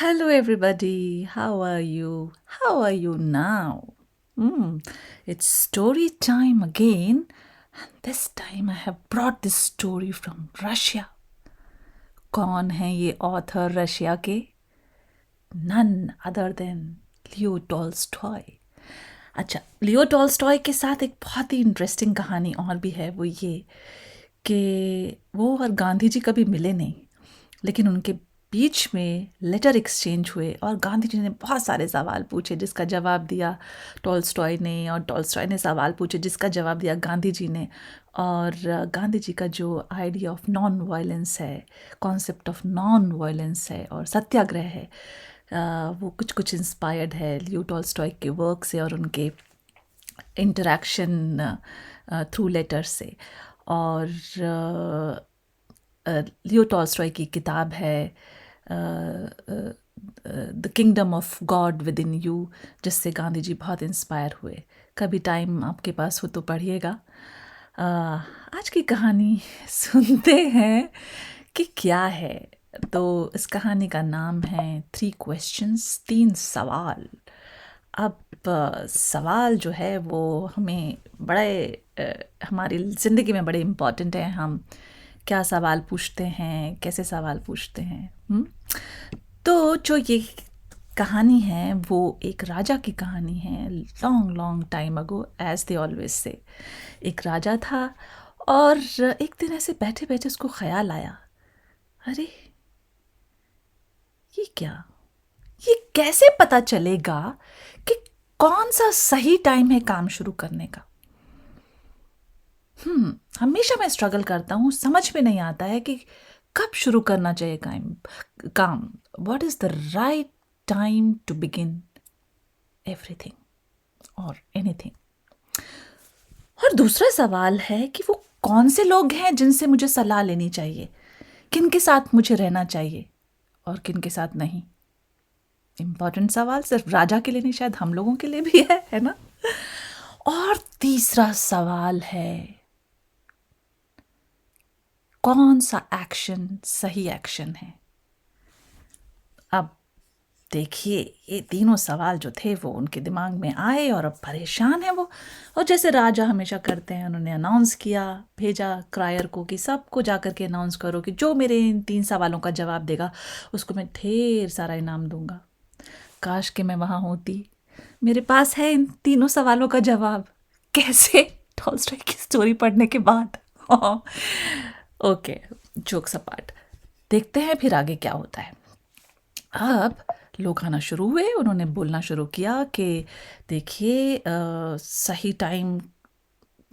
Hello, everybody. How are you? How are you now? It's story time again. And this time I have brought this story from Russia. कौन है ये author Russia के? None other than Leo Tolstoy. अच्छा, Leo Tolstoy के साथ एक बहुत ही interesting कहानी और भी है. वो ये कि वो और गांधी जी कभी मिले नहीं, लेकिन उनके बीच में लेटर एक्सचेंज हुए और गांधी जी ने बहुत सारे सवाल पूछे जिसका जवाब दिया टॉल्स्टॉय ने, और टॉल्स्टॉय ने सवाल पूछे जिसका जवाब दिया गांधी जी ने. और गांधी जी का जो आइडिया ऑफ नॉन वायलेंस है, कॉन्सेप्ट ऑफ नॉन वायलेंस है और सत्याग्रह है, वो कुछ कुछ इंस्पायर्ड है लियो टॉल्स्टॉय के वर्क से और उनके इंटरेक्शन थ्रू लेटर से. और लियो टॉल्स्टॉय की किताब है the kingdom of God with in you, जिससे गांधी जी बहुत इंस्पायर हुए. कभी टाइम आपके पास हो तो पढ़िएगा. आज की कहानी सुनते हैं कि क्या है. तो इस कहानी का नाम है 3 क्वेश्चंस, 3 सवाल. अब सवाल जो है वो हमें बड़े हमारी ज़िंदगी में बड़े इम्पॉर्टेंट हैं. हम क्या सवाल पूछते हैं, कैसे सवाल पूछते हैं. तो जो ये कहानी है वो एक राजा की कहानी है. Long long time ago, as they always say. एक राजा था और एक दिन ऐसे बैठे बैठे उसको ख्याल आया, अरे ये क्या, ये कैसे पता चलेगा कि कौन सा सही टाइम है काम शुरू करने का. हमेशा मैं स्ट्रगल करता हूँ, समझ में नहीं आता है कि कब शुरू करना चाहिए काम. What is the right time to begin everything और एनीथिंग. और दूसरा सवाल है कि वो कौन से लोग हैं जिनसे मुझे सलाह लेनी चाहिए, किन के साथ मुझे रहना चाहिए और किन के साथ नहीं. इंपॉर्टेंट सवाल सिर्फ राजा के लिए नहीं, शायद हम लोगों के लिए भी है ना. और तीसरा सवाल है, कौन सा एक्शन सही एक्शन है. अब देखिए, ये तीनों सवाल जो थे वो उनके दिमाग में आए और अब परेशान है वो. और जैसे राजा हमेशा करते हैं, उन्होंने अनाउंस किया, भेजा क्रायर को कि सबको जा कर के अनाउंस करो कि जो मेरे इन 3 सवालों का जवाब देगा उसको मैं ढेर सारा इनाम दूंगा. काश कि मैं वहाँ होती. मेरे पास है इन तीनों सवालों का जवाब. कैसे? टॉल्स्टॉय की स्टोरी पढ़ने के बाद. ओके, जोक्स अपार्ट, देखते हैं फिर आगे क्या होता है. अब लोग आना शुरू हुए, उन्होंने बोलना शुरू किया कि देखिए, सही टाइम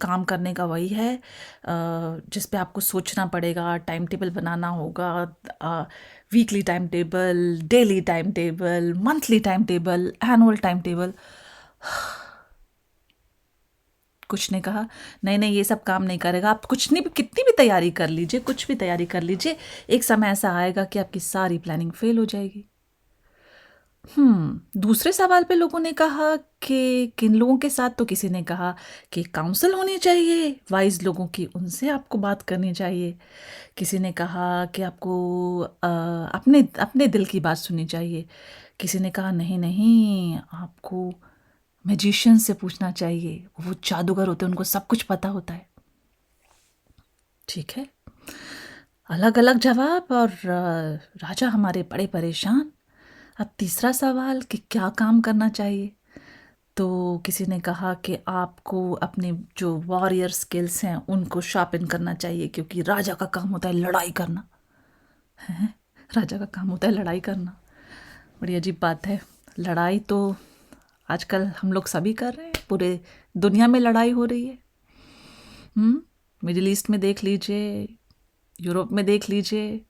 काम करने का वही है जिस पे आपको सोचना पड़ेगा, टाइम टेबल बनाना होगा, weekly time table, daily time table, monthly time table, annual time table. कुछ ने कहा नहीं नहीं, ये सब काम नहीं करेगा. आप कुछ नहीं, कितनी भी तैयारी कर लीजिए, कुछ भी तैयारी कर लीजिए, एक समय ऐसा आएगा कि आपकी सारी प्लानिंग फेल हो जाएगी. दूसरे सवाल पे लोगों ने कहा कि किन लोगों के साथ, तो किसी ने कहा कि काउंसिल होनी चाहिए वाइज लोगों की, उनसे आपको बात करनी चाहिए. किसी ने कहा कि आपको अपने अपने दिल की बात सुननी चाहिए. किसी ने कहा नहीं नहीं, आपको मैजिशियन से पूछना चाहिए, वो जादूगर होते हैं, उनको सब कुछ पता होता है. ठीक है, अलग अलग जवाब. और राजा हमारे बड़े परेशान. अब तीसरा सवाल कि क्या काम करना चाहिए. तो किसी ने कहा कि आपको अपने जो वॉरियर स्किल्स हैं उनको शार्पन करना चाहिए, क्योंकि राजा का काम होता है लड़ाई करना. है, राजा का काम होता है लड़ाई करना. बड़ी अजीब बात है. लड़ाई तो आजकल हम लोग सभी कर रहे हैं, पूरे दुनिया में लड़ाई हो रही है. मिडिल ईस्ट में देख लीजिए, यूरोप में देख लीजिए,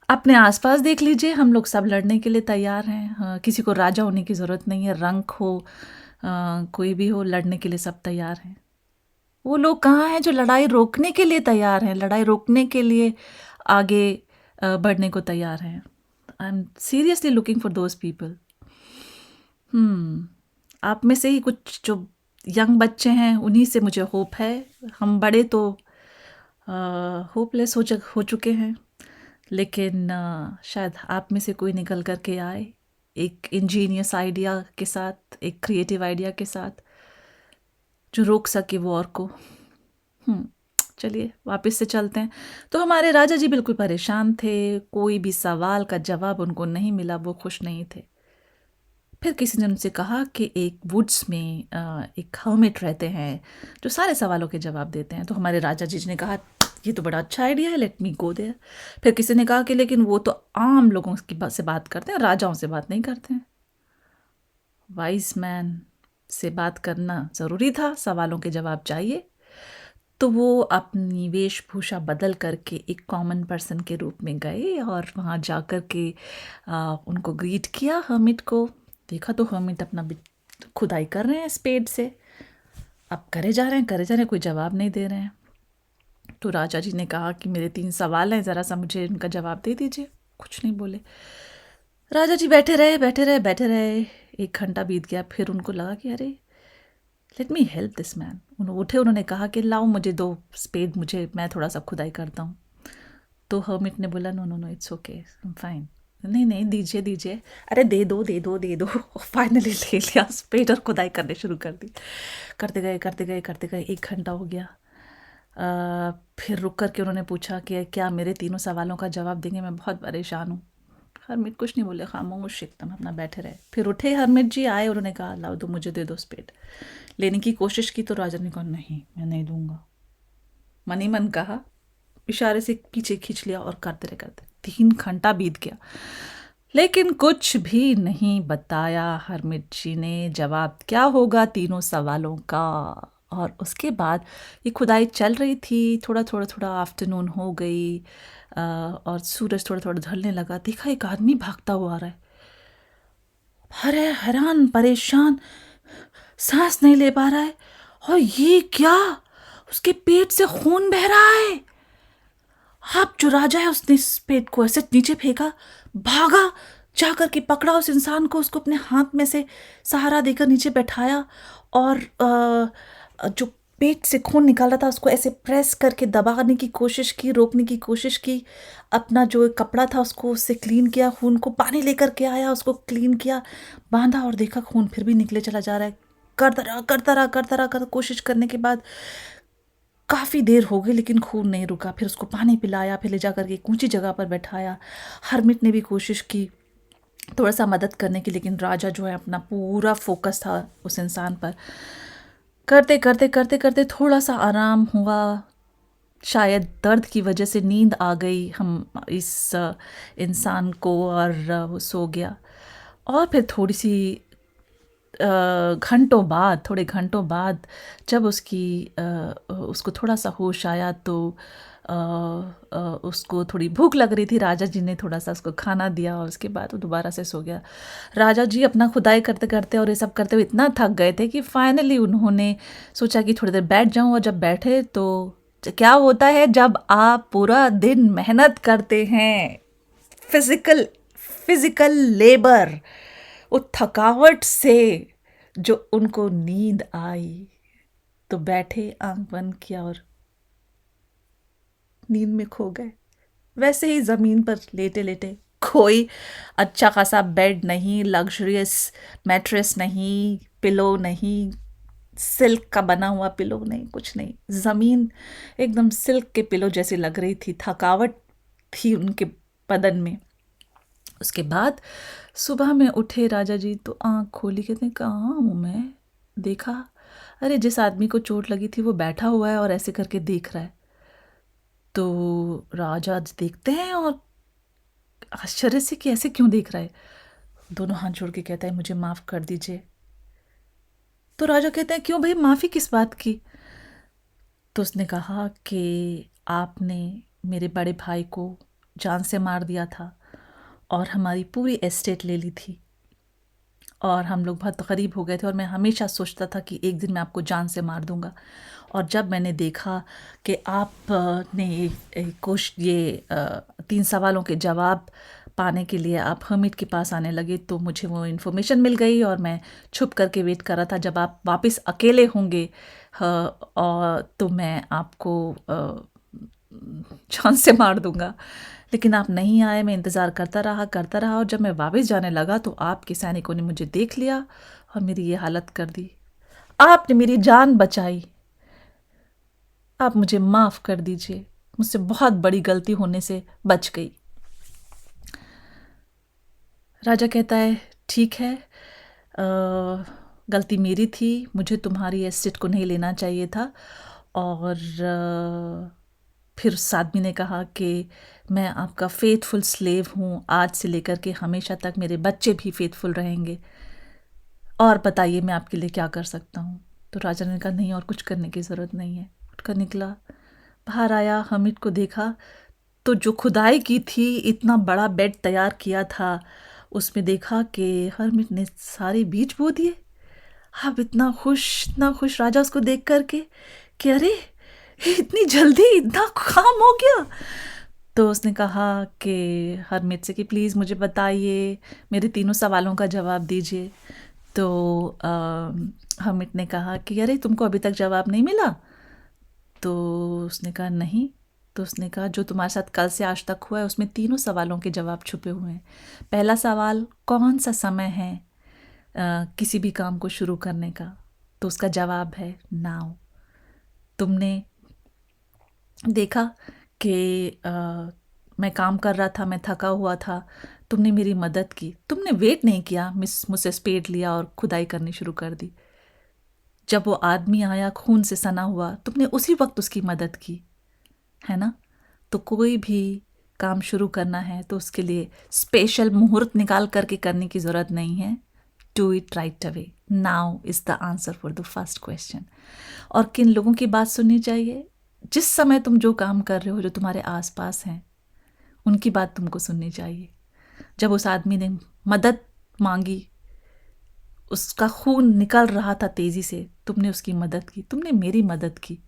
अपने आसपास देख लीजिए, हम लोग सब लड़ने के लिए तैयार हैं. हाँ, किसी को राजा होने की ज़रूरत नहीं है, रंक हो, कोई भी हो, लड़ने के लिए सब तैयार हैं. वो लोग कहाँ हैं जो लड़ाई रोकने के लिए तैयार हैं, लड़ाई रोकने के लिए आगे बढ़ने को तैयार हैं. I am seriously looking for those people. आप में से ही कुछ जो यंग बच्चे हैं उन्हीं से मुझे होप है. हम बड़े तो होपलेस हो चुके हैं. लेकिन शायद आप में से कोई निकल कर के आए एक इंजीनियस आइडिया के साथ, एक क्रिएटिव आइडिया के साथ, जो रोक सके वॉर को। हम्म, चलिए वापस से चलते हैं। तो हमारे राजा जी बिल्कुल परेशान थे, कोई भी सवाल का जवाब उनको नहीं मिला, वो खुश नहीं थे। फिर किसी ने उनसे कहा कि एक वुड्स में एक हर्मिट रहते हैं जो सारे सवालों के जवाब देते हैं। तो हमारे राजा जी ने कहा ये तो बड़ा अच्छा आइडिया है, लेट मी गो देयर। फिर किसी ने कहा कि लेकिन वो तो आम लोगों की बात से बात करते हैं, राजाओं से बात नहीं करते हैं। वाइज मैन से बात करना ज़रूरी था, सवालों के जवाब चाहिए। तो वो अपनी वेशभूषा बदल करके एक कॉमन पर्सन के रूप में गए और वहाँ जा कर के उनको ग्रीट किया, हर्मिट को। देखा तो हर्मिट अपना खुदाई कर रहे हैं स्पेड से। अब करे जा रहे हैं, करे जा रहे हैं, कोई जवाब नहीं दे रहे हैं। तो राजा जी ने कहा कि मेरे 3 सवाल हैं, ज़रा सा मुझे इनका जवाब दे दीजिए। कुछ नहीं बोले। राजा जी बैठे रहे, बैठे रहे, बैठे रहे। 1 घंटा बीत गया। फिर उनको लगा कि अरे let me help this man. उन्होंने उठे, उन्होंने कहा कि लाओ मुझे 2 स्पेड, मुझे मैं थोड़ा सा खुदाई करता हूँ। तो हर्मिट ने बोला no no no it's okay, fine. नहीं नहीं, दीजिए दीजिए। अरे दे दो दे दो दे दो। फाइनली ले लिया स्पेड और खुदाई करने शुरू कर दी। करते गए करते गए करते गए, 1 घंटा हो गया। फिर रुक कर के उन्होंने पूछा कि क्या मेरे 3 सवालों का जवाब देंगे, मैं बहुत परेशान हूँ। हरमिट कुछ नहीं बोले, खामोश एकदम अपना बैठे रहे। फिर उठे, हरमिट जी आए, उन्होंने कहा लाओ दो, मुझे दे दो स्पेड। लेने की कोशिश की तो राजा ने कहा नहीं मैं नहीं दूंगा। मन ही मन कहा, इशारे से पीछे खींच लिया और करते रहे करते। 3 घंटा बीत गया, लेकिन कुछ भी नहीं बताया हरमिट जी ने जवाब क्या होगा 3 सवालों का। और उसके बाद ये खुदाई चल रही थी, थोड़ा थोड़ा थोड़ा आफ्टरनून हो गई और सूरज थोड़ा थोड़ा ढलने लगा। देखा एक आदमी भागता हुआ आ रहा है। अरे हैरान परेशान, सांस नहीं ले पा रहा है। और ये क्या, उसके पेट से खून बह रहा है। आप जो राजा है उसने इस पेट को ऐसे नीचे फेंका, भागा, जा करके पकड़ा उस इंसान को, उसको अपने हाथ में से सहारा देकर नीचे बैठाया और जो पेट से खून निकाल रहा था उसको ऐसे प्रेस करके दबाने की कोशिश की, रोकने की कोशिश की। अपना जो कपड़ा था उसको उससे क्लीन किया, खून को पानी लेकर के आया, उसको क्लीन किया, बांधा और देखा खून फिर भी निकले चला जा रहा है। करता रहा करता रहा करता रहा कोशिश करने के बाद काफ़ी देर हो गई लेकिन खून नहीं रुका। फिर उसको पानी पिलाया, फिर ले जा करके एक ऊंची जगह पर बैठाया। हरमिट ने भी कोशिश की थोड़ा सा मदद करने की, लेकिन राजा जो है अपना पूरा फोकस था उस इंसान पर। करते करते करते करते थोड़ा सा आराम हुआ, शायद दर्द की वजह से नींद आ गई हम इस इंसान को और वो सो गया। और फिर थोड़ी सी घंटों बाद, थोड़े घंटों बाद जब उसको थोड़ा सा होश आया तो उसको थोड़ी भूख लग रही थी। राजा जी ने थोड़ा सा उसको खाना दिया और उसके बाद वो दोबारा से सो गया। राजा जी अपना खुदाई करते करते और ये सब करते हुए इतना थक गए थे कि फाइनली उन्होंने सोचा कि थोड़ी देर बैठ जाऊं। और जब बैठे तो क्या होता है, जब आप पूरा दिन मेहनत करते हैं, फिजिकल फिजिकल लेबर, वो थकावट से जो उनको नींद आई तो बैठे, आंख बंद किया और नींद में खो गए। वैसे ही जमीन पर लेटे लेटे, कोई अच्छा खासा बेड नहीं, लग्जरियस मैट्रेस नहीं, पिलो नहीं, सिल्क का बना हुआ पिलो नहीं, कुछ नहीं। जमीन एकदम सिल्क के पिलो जैसी लग रही थी, थकावट थी उनके बदन में। उसके बाद सुबह में उठे राजा जी तो आँख खोली, कहते हैं कहाँ हूँ मैं। देखा, अरे जिस आदमी को चोट लगी थी वो बैठा हुआ है और ऐसे करके देख रहा है। तो राजा जी देखते हैं और आश्चर्य से कि ऐसे क्यों देख रहा है। दोनों हाथ जोड़ के कहता है मुझे माफ़ कर दीजिए। तो राजा कहते हैं क्यों भाई, माफ़ी किस बात की। तो उसने कहा कि आपने मेरे बड़े भाई को जान से मार दिया था और हमारी पूरी एस्टेट ले ली थी और हम लोग बहुत गरीब हो गए थे और मैं हमेशा सोचता था कि एक दिन मैं आपको जान से मार दूंगा। और जब मैंने देखा कि आपने ये 3 सवालों के जवाब पाने के लिए आप हर्मिट के पास आने लगे तो मुझे वो इन्फॉर्मेशन मिल गई और मैं छुप करके वेट कर रहा था जब आप वापस अकेले होंगे और तो मैं आपको जान से मार दूंगा। लेकिन आप नहीं आए। मैं इंतज़ार करता रहा और जब मैं वापस जाने लगा तो आपके सैनिकों ने मुझे देख लिया और मेरी ये हालत कर दी। आपने मेरी जान बचाई। आप मुझे माफ़ कर दीजिए। मुझसे बहुत बड़ी गलती होने से बच गई। राजा कहता है, ठीक है, गलती मेरी थी, मुझे तुम्हारी एस्टेट को नहीं लेना चाहिए था। और फिर उस आदमी ने कहा कि मैं आपका फेथफुल स्लेव हूँ, आज से लेकर के हमेशा तक मेरे बच्चे भी फेथफुल रहेंगे, और बताइए मैं आपके लिए क्या कर सकता हूँ। तो राजा ने कहा, नहीं, और कुछ करने की ज़रूरत नहीं है। उठकर निकला, बाहर आया, हमिद को देखा तो जो खुदाई की थी, इतना बड़ा बेड तैयार किया था, उसमें देखा कि हरमिट ने सारे बीज बो दिए। अब इतना खुश राजा उसको देख करके कि अरे इतनी जल्दी इतना काम हो गया। तो उसने कहा कि हरमिट से कि प्लीज़ मुझे बताइए, मेरे तीनों सवालों का जवाब दीजिए। तो हरमिट ने कहा कि अरे तुमको अभी तक जवाब नहीं मिला? तो उसने कहा नहीं। तो उसने कहा जो तुम्हारे साथ कल से आज तक हुआ है उसमें तीनों सवालों के जवाब छुपे हुए हैं। पहला सवाल, कौन सा समय है किसी भी काम को शुरू करने का? तो उसका जवाब है नाउ। तुमने देखा कि मैं काम कर रहा था, मैं थका हुआ था, तुमने मेरी मदद की, तुमने वेट नहीं किया, मुझसे स्पेड लिया और खुदाई करनी शुरू कर दी। जब वो आदमी आया खून से सना हुआ, तुमने उसी वक्त उसकी मदद की, है ना? तो कोई भी काम शुरू करना है तो उसके लिए स्पेशल मुहूर्त निकाल करके करने की ज़रूरत नहीं है। Do it right away. Now is the answer for the first question. और किन लोगों की बात सुननी चाहिए? जिस समय तुम जो काम कर रहे हो, जो तुम्हारे आसपास हैं, उनकी बात तुमको सुननी चाहिए। जब उस आदमी ने मदद मांगी, उसका खून निकल रहा था तेजी से, तुमने उसकी मदद की, तुमने मेरी मदद की।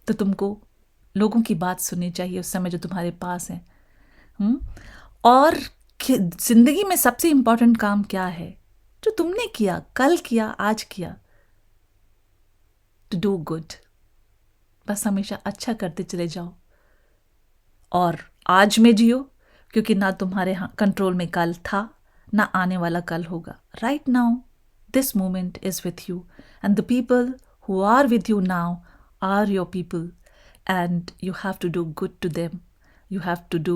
तो तुमको लोगों की बात सुननी चाहिए उस समय जो तुम्हारे पास है। और जिंदगी में सबसे इंपॉर्टेंट काम क्या है? जो तुमने किया, कल किया, आज किया। To do good. बस हमेशा अच्छा करते चले जाओ और आज में जियो, क्योंकि ना तुम्हारे कंट्रोल में कल था, ना आने वाला कल होगा। Right now this moment is with you, and the people who are with you now are your people, and you have to do good to them. You have to do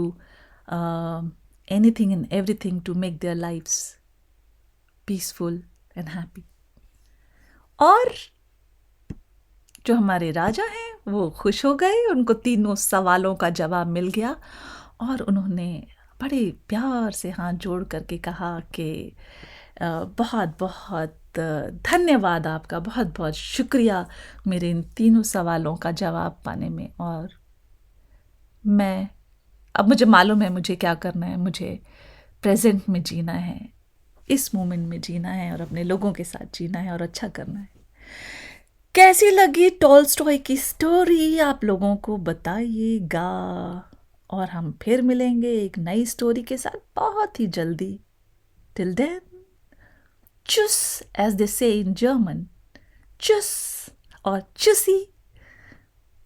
anything and everything to make their lives peaceful and happy. और जो हमारे राजा हैं वो खुश हो गए, उनको तीनों सवालों का जवाब मिल गया और उन्होंने बड़े प्यार से हाथ जोड़ करके कहा कि बहुत बहुत धन्यवाद आपका, बहुत बहुत शुक्रिया मेरे इन तीनों सवालों का जवाब पाने में। और अब मुझे मालूम है मुझे क्या करना है। मुझे प्रेजेंट में जीना है, इस मोमेंट में जीना है और अपने लोगों के साथ जीना है और अच्छा करना है। कैसी लगी टॉलस्टॉय की स्टोरी? आप लोगों को बताइएगा और हम फिर मिलेंगे एक नई स्टोरी के साथ बहुत ही जल्दी। टिल देन, चुस, एज दे से इन जर्मन, चुस और चुसी।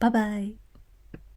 Bye bye.